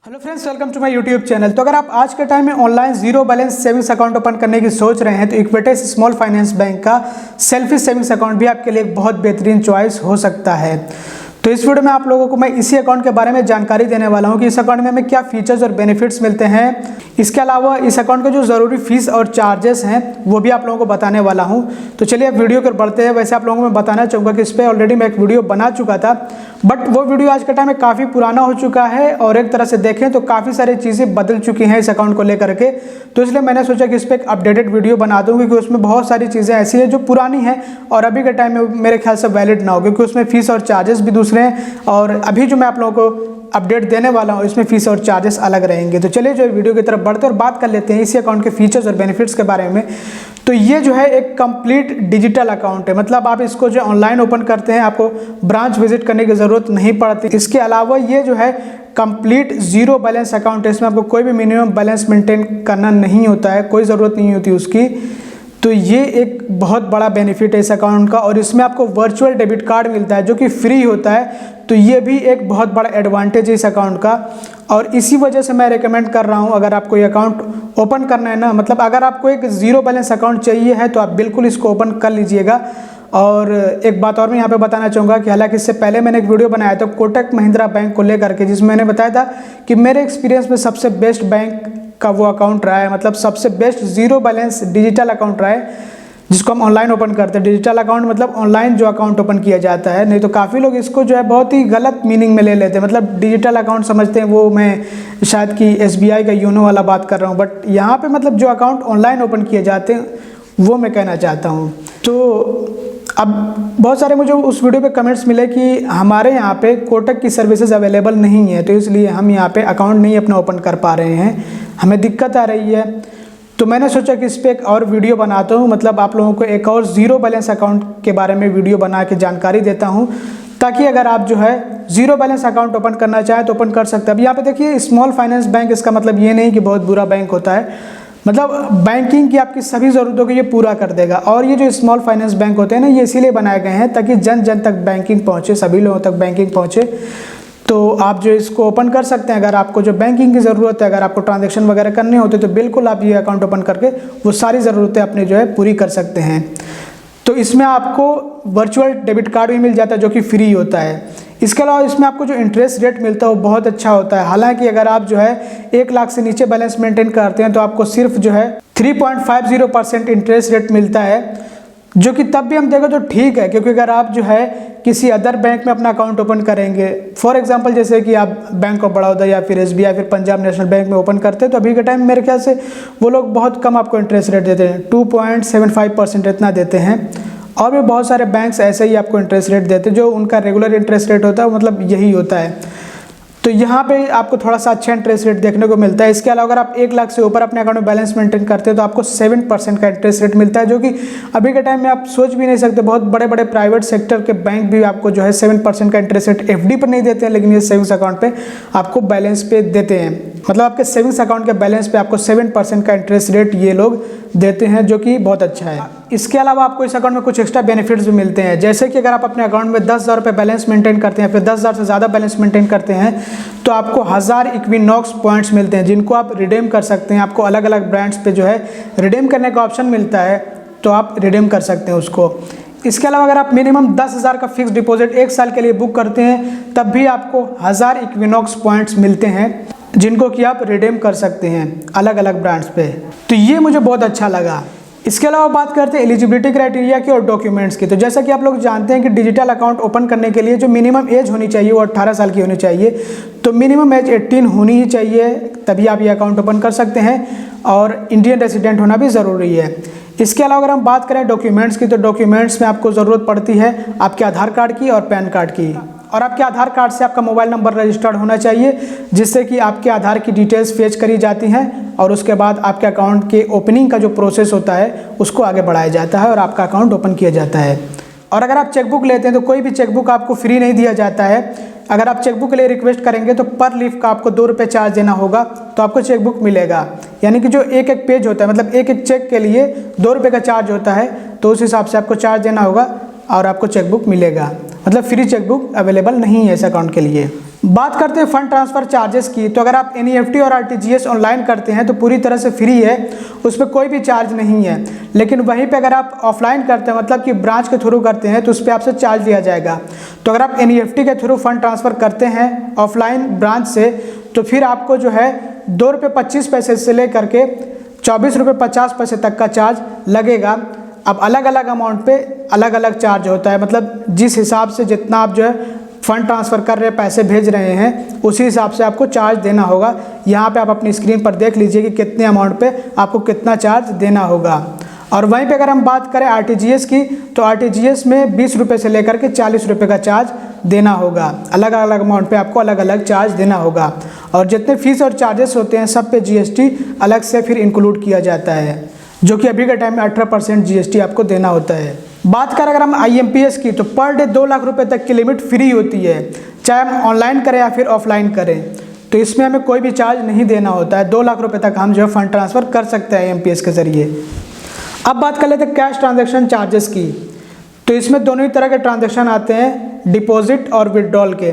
Hello friends, welcome to my YouTube channel. तो अगर आप आज के टाइम में online zero balance savings account open करने की सोच रहे हैं तो इक्विटास स्मॉल फाइनेंस बैंक का सेल्फी सेविंग्स अकाउंट भी आपके लिए एक बहुत बेहतरीन चॉइस हो सकता है। तो इस वीडियो में आप लोगों को मैं इसी अकाउंट के बारे में जानकारी देने वाला हूं कि इस अकाउंट में हमें क्या फीचर्स और बेनिफिट्स मिलते हैं। इसके अलावा इस अकाउंट के जो ज़रूरी फीस और चार्जेस हैं वो भी आप लोगों को बताने वाला हूं। तो चलिए अब वीडियो पर बढ़ते हैं। वैसे आप लोगों को मैं बताना चाहूँगा कि इस पर ऑलरेडी मैं एक वीडियो बना चुका था, बट वो वीडियो आज के टाइम में काफ़ी पुराना हो चुका है और एक तरह से देखें तो काफ़ी सारी चीज़ें बदल चुकी हैं इस अकाउंट को लेकर के। तो इसलिए मैंने सोचा कि इस पर एक अपडेटेड वीडियो बना दूँ, क्योंकि उसमें बहुत सारी चीज़ें ऐसी हैं जो पुरानी हैं और अभी के टाइम में मेरे ख्याल से वैलिड ना हो, क्योंकि उसमें फीस और चार्जेस भी दूसरे हैं और अभी जो मैं आप लोगों को अपडेट देने वाला हूँ इसमें फीस और चार्जेस अलग रहेंगे। तो चलिए जो वीडियो की तरफ बढ़ते हैं और बात कर लेते हैं इसी अकाउंट के फीचर्स और बेनिफिट्स के बारे में। तो ये जो है एक कंप्लीट डिजिटल अकाउंट है, मतलब आप इसको जो ऑनलाइन ओपन करते हैं आपको ब्रांच विजिट करने की ज़रूरत नहीं पड़ती। इसके अलावा ये जो है कंप्लीट जीरो बैलेंस अकाउंट है, इसमें आपको कोई भी मिनिमम बैलेंस मेंटेन करना नहीं होता है, कोई ज़रूरत नहीं होती उसकी। तो ये एक बहुत बड़ा बेनिफिट है इस अकाउंट का। और इसमें आपको वर्चुअल डेबिट कार्ड मिलता है जो कि फ्री होता है, तो ये भी एक बहुत बड़ा एडवांटेज है इस अकाउंट का। और इसी वजह से मैं रेकमेंड कर रहा हूँ, अगर आपको ये अकाउंट ओपन करना है ना, मतलब अगर आपको एक ज़ीरो बैलेंस अकाउंट चाहिए है तो आप बिल्कुल इसको ओपन कर लीजिएगा। और एक बात और मैं यहाँ पे बताना चाहूँगा कि हालांकि इससे पहले मैंने एक वीडियो बनाया था कोटक महिंद्रा बैंक को लेकर के, जिसमें मैंने बताया था कि मेरे एक्सपीरियंस में सबसे बेस्ट बैंक का वो अकाउंट रहा है, मतलब सबसे best zero balance digital account रहा है जिसको हम ऑनलाइन ओपन करते हैं। डिजिटल अकाउंट मतलब ऑनलाइन जो अकाउंट ओपन किया जाता है, नहीं तो काफ़ी लोग इसको जो है बहुत ही गलत मीनिंग में ले लेते हैं, मतलब डिजिटल अकाउंट समझते हैं वो मैं शायद कि SBI का योनो वाला बात कर रहा हूँ, बट यहाँ पे मतलब जो अकाउंट ऑनलाइन ओपन किए जाते हैं वो मैं कहना चाहता हूँ। तो अब बहुत सारे मुझे उस वीडियो पे कमेंट्स मिले कि हमारे यहाँ पे कोटक की सर्विसेज अवेलेबल नहीं है, तो इसलिए हम यहाँ पे अकाउंट नहीं अपना ओपन कर पा रहे हैं, हमें दिक्कत आ रही है। तो मैंने सोचा कि इस पर एक और वीडियो बनाता हूँ, मतलब आप लोगों को एक और ज़ीरो बैलेंस अकाउंट के बारे में वीडियो बना के जानकारी देता हूँ, ताकि अगर आप जो है ज़ीरो बैलेंस अकाउंट ओपन करना चाहें तो ओपन कर सकते हैं। अब यहाँ पे देखिए स्मॉल फाइनेंस बैंक, इसका मतलब ये नहीं कि बहुत बुरा बैंक होता है, मतलब बैंकिंग की आपकी सभी ज़रूरतों को ये पूरा कर देगा। और ये जो स्मॉल फाइनेंस बैंक होते हैं ना, ये इसीलिए बनाए गए हैं ताकि जन जन तक बैंकिंग पहुँचे, सभी लोगों तक बैंकिंग पहुँचे। तो आप जो इसको ओपन कर सकते हैं, अगर आपको जो बैंकिंग की ज़रूरत है, अगर आपको ट्रांजैक्शन वगैरह करने होते तो बिल्कुल आप ये अकाउंट ओपन करके वो सारी ज़रूरतें अपनी जो है पूरी कर सकते हैं। तो इसमें आपको वर्चुअल डेबिट कार्ड भी मिल जाता है जो कि फ्री होता है। इसके अलावा इसमें आपको जो इंटरेस्ट रेट मिलता है वो बहुत अच्छा होता है। हालांकि अगर आप जो है 1 लाख से नीचे बैलेंस मेंटेन करते हैं तो आपको सिर्फ जो है 3.50% इंटरेस्ट रेट मिलता है, जो कि तब भी हम देखें तो ठीक है, क्योंकि अगर आप जो है किसी अदर बैंक में अपना अकाउंट ओपन करेंगे, फॉर एग्जांपल जैसे कि आप बैंक ऑफ बड़ौदा या फिर SBI फिर पंजाब नेशनल बैंक में ओपन करते हैं, तो अभी के टाइम मेरे ख्याल से वो लोग बहुत कम आपको इंटरेस्ट रेट देते हैं, 2.75% इतना देते हैं। और भी बहुत सारे बैंक्स ऐसे ही आपको इंटरेस्ट रेट देते हैं, जो उनका रेगुलर इंटरेस्ट रेट होता है मतलब यही होता है। तो यहाँ पे आपको थोड़ा सा अच्छा इंटरेस्ट रेट देखने को मिलता है। इसके अलावा अगर आप 1 लाख से ऊपर अपने अकाउंट में बैलेंस मेंटेन करते हैं तो आपको 7% का इंटरेस्ट रेट मिलता है, जो कि अभी के टाइम में आप सोच भी नहीं सकते। बहुत बड़े बड़े प्राइवेट सेक्टर के बैंक भी आपको जो है 7% का इंटरेस्ट रेट FD पर नहीं देते हैं, लेकिन ये सेविंग्स अकाउंट पे आपको बैलेंस पे देते हैं, मतलब आपके सेविंग्स अकाउंट के बैलेंस पे आपको 7% का इंटरेस्ट रेट ये लोग देते हैं, जो कि बहुत अच्छा है। इसके अलावा आपको इस अकाउंट में कुछ एक्स्ट्रा बेनिफिट्स भी मिलते हैं, जैसे कि अगर आप अपने अकाउंट में 10,000 रुपये बैलेंस मेंटेन करते हैं, फिर 10,000 से ज़्यादा बैलेंस मेंटेन करते हैं, तो आपको 1000 इक्विनॉक्स पॉइंट्स मिलते हैं, जिनको आप रिडीम कर सकते हैं। आपको अलग अलग ब्रांड्स पे जो है रिडीम करने का ऑप्शन मिलता है, तो आप रिडीम कर सकते हैं उसको। इसके अलावा अगर आप मिनिमम 10,000 का फिक्स डिपॉजिट 1 साल के लिए बुक करते हैं, तब भी आपको 1000 इक्विनॉक्स पॉइंट्स मिलते हैं, जिनको कि आप रिडीम कर सकते हैं अलग अलग ब्रांड्स पे। तो ये मुझे बहुत अच्छा लगा। इसके अलावा बात करते हैं एलिजिबिलिटी क्राइटेरिया की और डॉक्यूमेंट्स की। तो जैसा कि आप लोग जानते हैं कि डिजिटल अकाउंट ओपन करने के लिए जो मिनिमम एज होनी चाहिए वो 18 साल की होनी चाहिए, तो मिनिमम एज 18 होनी ही चाहिए, तभी आप ये अकाउंट ओपन कर सकते हैं। और इंडियन रेसिडेंट होना भी ज़रूरी है। इसके अलावा अगर हम बात करें डॉक्यूमेंट्स की, तो डॉक्यूमेंट्स में आपको ज़रूरत पड़ती है आपके आधार कार्ड की और पैन कार्ड की, और आपके आधार कार्ड से आपका मोबाइल नंबर रजिस्टर्ड होना चाहिए, जिससे कि आपके आधार की डिटेल्स फेच करी जाती हैं और उसके बाद आपके अकाउंट के ओपनिंग का जो प्रोसेस होता है उसको आगे बढ़ाया जाता है और आपका अकाउंट ओपन किया जाता है। और अगर आप चेकबुक लेते हैं तो कोई भी चेकबुक आपको फ्री नहीं दिया जाता है। अगर आप चेकबुक के लिए रिक्वेस्ट करेंगे तो पर लीफ का आपको 2 रुपये चार्ज देना होगा, तो आपको चेकबुक मिलेगा। यानी कि जो एक एक पेज होता है, मतलब एक एक चेक के लिए 2 रुपये का चार्ज होता है, तो उस हिसाब से आपको चार्ज देना होगा और आपको चेकबुक मिलेगा। मतलब फ्री चेकबुक अवेलेबल नहीं है इस अकाउंट के लिए। बात करते हैं फंड ट्रांसफ़र चार्जेस की। तो अगर आप एनईएफटी और आरटीजीएस ऑनलाइन करते हैं तो पूरी तरह से फ्री है, उस पर कोई भी चार्ज नहीं है। लेकिन वहीं पे अगर आप ऑफलाइन करते हैं, मतलब कि ब्रांच के थ्रू करते हैं, तो उस पर आपसे चार्ज लिया जाएगा। तो अगर आप एनईएफटी के थ्रू फंड ट्रांसफ़र करते हैं ऑफलाइन ब्रांच से, तो फिर आपको जो है ₹2.25 से लेकर के ₹24.50 तक का चार्ज लगेगा। अब अलग अलग अमाउंट पे अलग अलग चार्ज होता है, मतलब जिस हिसाब से जितना आप जो है फ़ंड ट्रांसफ़र कर रहे हैं, पैसे भेज रहे हैं, उसी हिसाब से आपको चार्ज देना होगा। यहाँ पे आप अपनी स्क्रीन पर देख लीजिए कि कितने अमाउंट पे आपको कितना चार्ज देना होगा। और वहीं पे अगर हम बात करें आरटीजीएस की, तो आरटीजीएस में ₹20 से लेकर के ₹40 का चार्ज देना होगा। अलग अलग अमाउंट पे आपको अलग अलग चार्ज देना होगा। और जितने फीस और चार्जेस होते हैं सब पे जीएसटी अलग से फिर इंक्लूड किया जाता है, जो कि अभी के टाइम में 18% जीएसटी आपको देना होता है। बात करें अगर हम आईएमपीएस की, तो पर डे 2 लाख रुपए तक की लिमिट फ्री होती है, चाहे हम ऑनलाइन करें या फिर ऑफलाइन करें। तो इसमें हमें कोई भी चार्ज नहीं देना होता है। 2 लाख रुपए तक हम जो है फंड ट्रांसफ़र कर सकते हैं आईएमपीएस के ज़रिए। अब बात कर लेते हैं कैश ट्रांजैक्शन चार्जेस की। तो इसमें दोनों ही तरह के ट्रांजैक्शन आते हैं, डिपॉजिट और विड्रॉल के।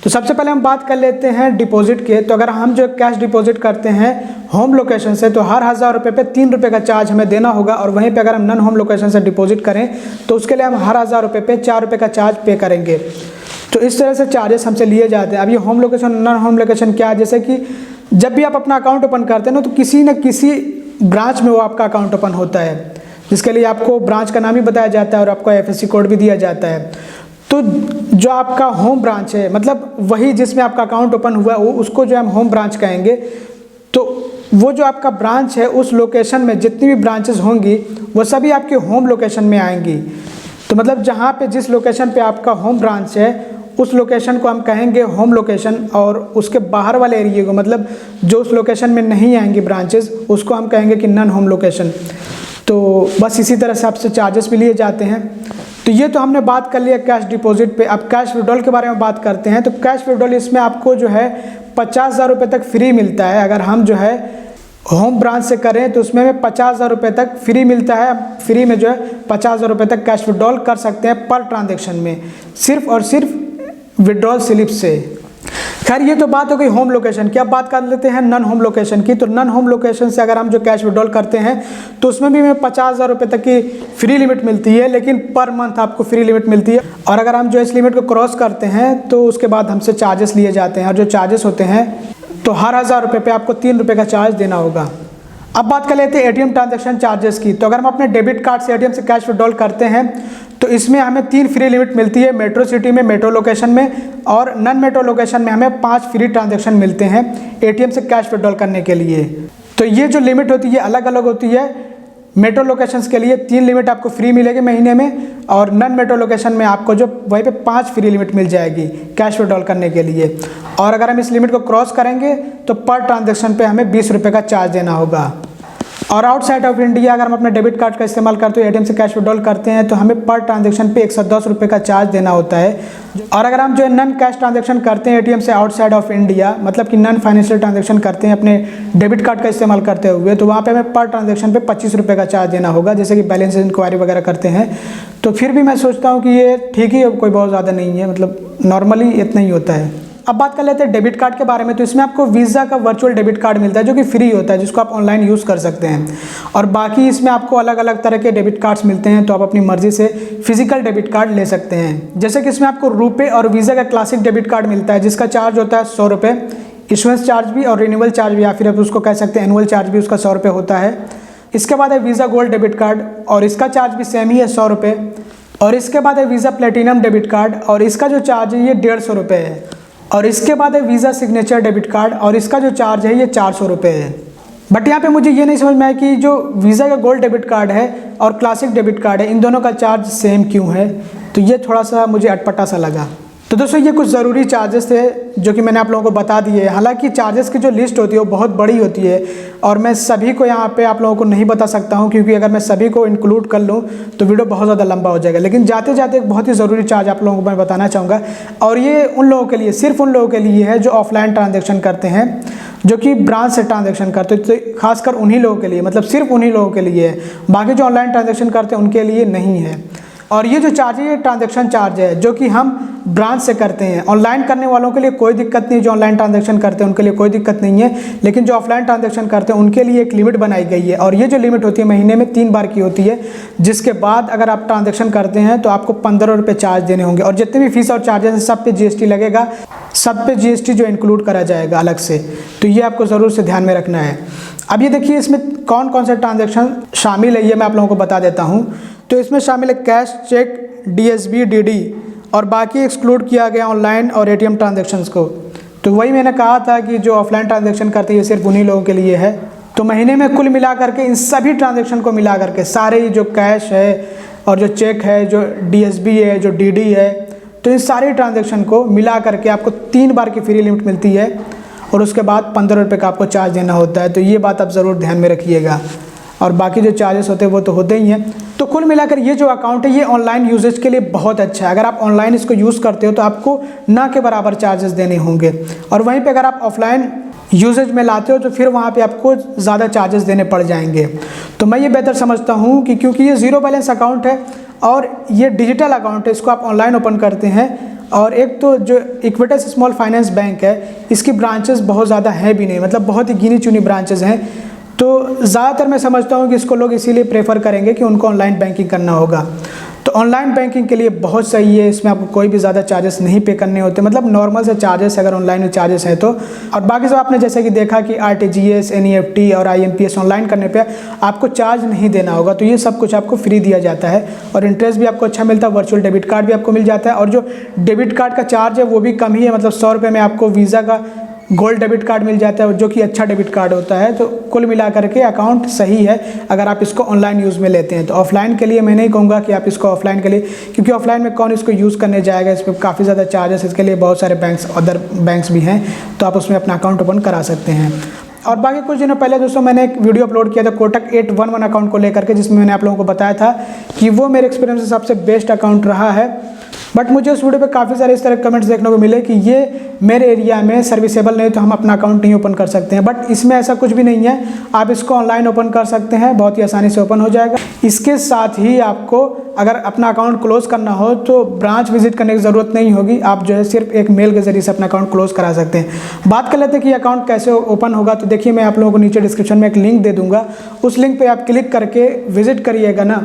तो सबसे पहले हम बात कर लेते हैं डिपॉजिट के। तो अगर हम जो कैश डिपॉजिट करते हैं होम लोकेशन से, तो हर 1000 रुपये पे ₹3 का चार्ज हमें देना होगा। और वहीं पे अगर हम नन होम लोकेशन से डिपॉजिट करें तो उसके लिए हम हर 1000 रुपये पे ₹4 का चार्ज पे करेंगे। तो इस तरह से चार्जेस हमसे लिए जाते हैं। अब ये home location non home location क्या है, जैसे कि जब भी आप अपना अकाउंट ओपन करते हैं ना, तो किसी न किसी ब्रांच में वो आपका अकाउंट ओपन होता है, जिसके लिए आपको ब्रांच का नाम ही बताया जाता है और आपको IFSC कोड भी दिया जाता है। तो जो आपका होम ब्रांच है, मतलब वही जिसमें आपका अकाउंट ओपन हुआ है, वो उसको जो हम होम ब्रांच कहेंगे। तो वो जो आपका ब्रांच है, उस लोकेशन में जितनी भी ब्रांचेस होंगी वो सभी आपके होम लोकेशन में आएंगी। तो मतलब जहाँ पे जिस लोकेशन पे आपका होम ब्रांच है, उस लोकेशन को हम कहेंगे होम लोकेशन। और उसके बाहर वाले एरिए को, मतलब जो उस लोकेशन में नहीं आएंगी ब्रांचेस, उसको हम कहेंगे कि नन होम लोकेशन। तो बस इसी तरह से आपसे चार्जेस भी लिए जाते हैं। तो ये तो हमने बात कर लिया कैश डिपॉजिट पे। अब कैश विड्रॉल के बारे में बात करते हैं। तो कैश विड्रॉल इसमें आपको जो है 50,000 रुपये तक फ्री मिलता है। अगर हम जो है होम ब्रांच से करें तो उसमें हमें 50,000 रुपये तक फ्री मिलता है। फ्री में जो है 50,000 रुपये तक कैश विड्रॉल कर सकते हैं पर ट्रांजेक्शन में, सिर्फ और सिर्फ विड्रॉल स्लिप से। खैर ये तो बात हो गई होम लोकेशन की। अब बात कर लेते हैं नन होम लोकेशन की। तो नन होम लोकेशन से अगर हम जो कैश विड्रॉल करते हैं तो उसमें भी हमें 50,000 रुपये तक की फ्री लिमिट मिलती है, लेकिन पर मंथ आपको फ्री लिमिट मिलती है। और अगर हम जो इस लिमिट को क्रॉस करते हैं तो उसके बाद हमसे चार्जेस लिए जाते हैं। और जो चार्जेस होते हैं, तो हर 1000 रुपये पे आपको ₹3 का चार्ज देना होगा। अब बात कर लेते हैं एटीएम ट्रांजैक्शन चार्जेस की। तो अगर हम अपने डेबिट कार्ड से एटीएम से कैश विड्रॉल करते हैं तो इसमें हमें 3 फ्री लिमिट मिलती है, मेट्रो सिटी में, मेट्रो लोकेशन में, और नन मेट्रो लोकेशन में हमें 5 फ्री ट्रांजैक्शन मिलते हैं एटीएम से कैश विड्रॉल करने के लिए। तो ये जो लिमिट होती है अलग अलग होती है। मेट्रो लोकेशंस के लिए 3 लिमिट आपको फ्री मिलेगी महीने में, और नन मेट्रो लोकेशन में आपको जो वहीं पे 5 फ्री लिमिट मिल जाएगी कैश विड्रॉल करने के लिए। और अगर हम इस लिमिट को क्रॉस करेंगे तो पर ट्रांजैक्शन पे हमें ₹20 का चार्ज देना होगा। और आउटसाइड ऑफ इंडिया अगर हम अपने डेबिट कार्ड का इस्तेमाल करते हैं, एटीएम से कैश विड्रॉल करते हैं, तो हमें पर ट्रांजैक्शन पे ₹110 का चार्ज देना होता है। और अगर हम जो है नन कैश ट्रांजैक्शन करते हैं एटीएम से आउटसाइड ऑफ इंडिया, मतलब कि नन फाइनेंशियल ट्रांजैक्शन करते हैं अपने डेबिट कार्ड का इस्तेमाल करते हुए, तो वहाँ पे हमें पर ट्रांजैक्शन पे ₹25 का चार्ज देना होगा, जैसे कि बैलेंस इंक्वायरी वगैरह करते हैं। तो फिर भी मैं सोचता हूँ कि ये ठीक ही है, कोई बहुत ज़्यादा नहीं है, मतलब नॉर्मली इतना ही होता है। अब बात कर लेते हैं डेबिट कार्ड के बारे में। तो इसमें आपको वीज़ा का वर्चुअल डेबिट कार्ड मिलता है जो कि फ्री होता है, जिसको आप ऑनलाइन यूज़ कर सकते हैं। और बाकी इसमें आपको अलग अलग तरह के डेबिट कार्ड्स मिलते हैं, तो आप अपनी मर्जी से फिजिकल डेबिट कार्ड ले सकते हैं। जैसे कि इसमें आपको रुपे और वीज़ा का क्लासिक डेबिट कार्ड मिलता है, जिसका चार्ज होता है ₹100, इशुएंस चार्ज भी और रिन्यूअल चार्ज भी, या फिर आप उसको कह सकते हैं एनुअल चार्ज भी, उसका ₹100 होता है। इसके बाद है वीज़ा गोल्ड डेबिट कार्ड, और इसका चार्ज भी सेम ही है ₹100। और इसके बाद है वीज़ा प्लेटिनम डेबिट कार्ड, और इसका जो चार्ज है ये ₹150 है। और इसके बाद है वीज़ा सिग्नेचर डेबिट कार्ड, और इसका जो चार्ज है ये ₹400 है। बट यहाँ पे मुझे ये नहीं समझ में आया कि जो वीज़ा का गोल्ड डेबिट कार्ड है और क्लासिक डेबिट कार्ड है, इन दोनों का चार्ज सेम क्यों है। तो ये थोड़ा सा मुझे अटपटा सा लगा। तो दोस्तों ये कुछ ज़रूरी चार्जेस थे जो कि मैंने आप लोगों को बता दिए। हालांकि चार्जेस की जो लिस्ट होती है वो बहुत बड़ी होती है, और मैं सभी को यहाँ पे आप लोगों को नहीं बता सकता हूँ, क्योंकि अगर मैं सभी को इंक्लूड कर लूँ तो वीडियो बहुत ज़्यादा लंबा हो जाएगा। लेकिन जाते जाते एक बहुत ही ज़रूरी चार्ज आप लोगों को मैं बताना चाहूँगा, और ये उन लोगों के लिए, सिर्फ उन लोगों के लिए है जो ऑफलाइन ट्रांजेक्शन करते हैं, जो कि ब्रांच से ट्रांजेक्शन करते हैं। तो खासकर उन्हीं लोगों के लिए, मतलब सिर्फ उन्हीं लोगों के लिए है। बाकी जो ऑनलाइन ट्रांजेक्शन करते हैं उनके लिए नहीं है। और ये जो चार्ज है ये ट्रांजैक्शन चार्ज है जो कि हम ब्रांच से करते हैं। ऑनलाइन करने वालों के लिए कोई दिक्कत नहीं, जो ऑनलाइन ट्रांजैक्शन करते हैं उनके लिए कोई दिक्कत नहीं है, लेकिन जो ऑफलाइन ट्रांजैक्शन करते हैं उनके लिए एक लिमिट बनाई गई है। और ये जो लिमिट होती है महीने में 3 बार की होती है, जिसके बाद अगर आप ट्रांजैक्शन करते हैं तो आपको 15 रुपये चार्ज देने होंगे। और जितने भी फीस और चार्जेस हैं सब पे GST लगेगा, सब पे GST जो इंक्लूड करा जाएगा अलग से। तो ये आपको ज़रूर से ध्यान में रखना है। अब ये देखिए इसमें कौन कौन से ट्रांजैक्शन शामिल है ये मैं आप लोगों को बता देता हूँ। तो इसमें शामिल है कैश, चेक, DSB, DD और बाकी एक्सक्लूड किया गया ऑनलाइन और ATM ट्रांजैक्शंस को। तो वही मैंने कहा था कि जो ऑफलाइन ट्रांजैक्शन करते हैं ये सिर्फ उन्हीं लोगों के लिए है। तो महीने में कुल मिला करके इन सभी ट्रांजैक्शन को मिला करके सारे ही जो कैश है और जो चेक है, जो DSB है, जो DD है, तो इन सारे ट्रांजैक्शन को मिला करके आपको 3 बार की फ्री लिमिट मिलती है और उसके बाद 15 रुपये का आपको चार्ज देना होता है। तो ये बात आप ज़रूर ध्यान में रखिएगा। और बाकी जो चार्जेस होते हैं वो तो होते ही हैं। तो कुल मिलाकर ये जो अकाउंट है ये ऑनलाइन यूजेज के लिए बहुत अच्छा है। अगर आप ऑनलाइन इसको यूज़ करते हो तो आपको ना के बराबर चार्जेस देने होंगे, और वहीं पे अगर आप ऑफलाइन यूजेज में लाते हो तो फिर वहाँ पे आपको ज़्यादा चार्जेस देने पड़ जाएंगे। तो मैं ये बेहतर समझता हूँ कि क्योंकि ये ज़ीरो बैलेंस अकाउंट है और ये डिजिटल अकाउंट है, इसको आप ऑनलाइन ओपन करते हैं। और एक तो जो इक्विटस स्मॉल फाइनेंस बैंक है इसकी ब्रांचेस बहुत ज़्यादा हैं भी नहीं, मतलब बहुत ही गिनी चुनी ब्रांचेस हैं। तो ज़्यादातर मैं समझता हूँ कि इसको लोग इसीलिए प्रेफर करेंगे कि उनको ऑनलाइन बैंकिंग करना होगा। तो ऑनलाइन बैंकिंग के लिए बहुत सही है, इसमें आपको कोई भी ज़्यादा चार्जेस नहीं पे करने होते, मतलब नॉर्मल से चार्जेस अगर ऑनलाइन में चार्जेस हैं तो। और बाकी सब आपने जैसे कि देखा कि RTGS, NEFT और IMPS ऑनलाइन करने पे आपको चार्ज नहीं देना होगा। तो ये सब कुछ आपको फ्री दिया जाता है और इंटरेस्ट भी आपको अच्छा मिलता है। वर्चुअल डेबिट कार्ड भी आपको मिल जाता है और जो डेबिट कार्ड का चार्ज है वो भी कम ही है, मतलब 100 रुपये में आपको वीज़ा का गोल्ड डेबिट कार्ड मिल जाता है जो कि अच्छा डेबिट कार्ड होता है। तो कुल मिलाकर के अकाउंट सही है अगर आप इसको ऑनलाइन यूज़ में लेते हैं। तो ऑफलाइन के लिए मैं नहीं कहूँगा कि आप इसको ऑफलाइन के लिए, क्योंकि ऑफलाइन में कौन इसको यूज़ करने जाएगा, इस पर काफ़ी ज़्यादा चार्जेस, इसके लिए बहुत सारे बैंक्स, अदर बैंक्स भी हैं, तो आप उसमें अपना अकाउंट ओपन करा सकते हैं। और बाकी कुछ दिनों पहले दोस्तों मैंने एक वीडियो अपलोड किया था कोटक 811 अकाउंट को लेकर के, जिसमें मैंने आप लोगों को बताया था कि वो मेरे एक्सपीरियंस से सबसे बेस्ट अकाउंट रहा है। बट मुझे उस वीडियो पे काफ़ी सारे इस तरह के कमेंट्स देखने को मिले कि ये मेरे एरिया में सर्विसेबल नहीं तो हम अपना अकाउंट नहीं ओपन कर सकते हैं। बट इसमें ऐसा कुछ भी नहीं है, आप इसको ऑनलाइन ओपन कर सकते हैं, बहुत ही आसानी से ओपन हो जाएगा। इसके साथ ही आपको अगर अपना अकाउंट क्लोज़ करना हो तो ब्रांच विजिट करने की ज़रूरत नहीं होगी, आप जो है सिर्फ एक मेल के ज़रिए से अपना अकाउंट क्लोज़ करा सकते हैं। बात कर लेते हैं कि अकाउंट कैसे ओपन होगा। तो देखिए मैं आप लोगों को नीचे डिस्क्रिप्शन में एक लिंक दे दूँगा, उस लिंक पर आप क्लिक करके विजिट करिएगा ना,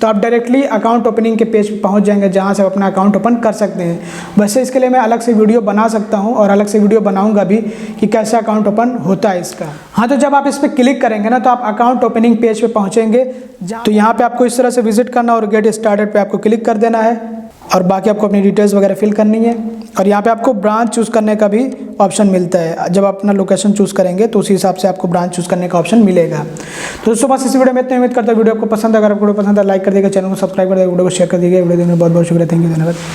तो आप डायरेक्टली अकाउंट ओपनिंग के पेज पर पहुंच जाएंगे जहां से आप अपना अकाउंट ओपन कर सकते हैं। वैसे इसके लिए मैं अलग से वीडियो बना सकता हूं और अलग से वीडियो बनाऊंगा भी कि कैसे अकाउंट ओपन होता है इसका। हाँ, तो जब आप इस पर क्लिक करेंगे ना तो आप अकाउंट ओपनिंग पेज पे पहुंचेंगे। तो यहाँ पे आपको इस तरह से विजिट करना और गेट स्टार्टेड पे आपको क्लिक कर देना है और बाकी आपको अपनी डिटेल्स वगैरह फिल करनी है। और यहाँ पे आपको ब्रांच चूज़ करने का भी ऑप्शन मिलता है, जब आप अपना लोकेशन चूज़ करेंगे तो उसी हिसाब से आपको ब्रांच चूज़ करने का ऑप्शन मिलेगा। तो दोस्तों बस इस वीडियो में इतना, उम्मीद करता हूँ वीडियो आपको पसंद है। अगर आपको वीडियो पसंद है लाइक कर दीजिएगा, चैनल को सब्सक्राइब कर दीजिएगा, वीडियो को शेयर कर दीजिएगा। वीडियो देखने में बहुत बहुत शुक्रिया, थैंक यू, धन्यवाद।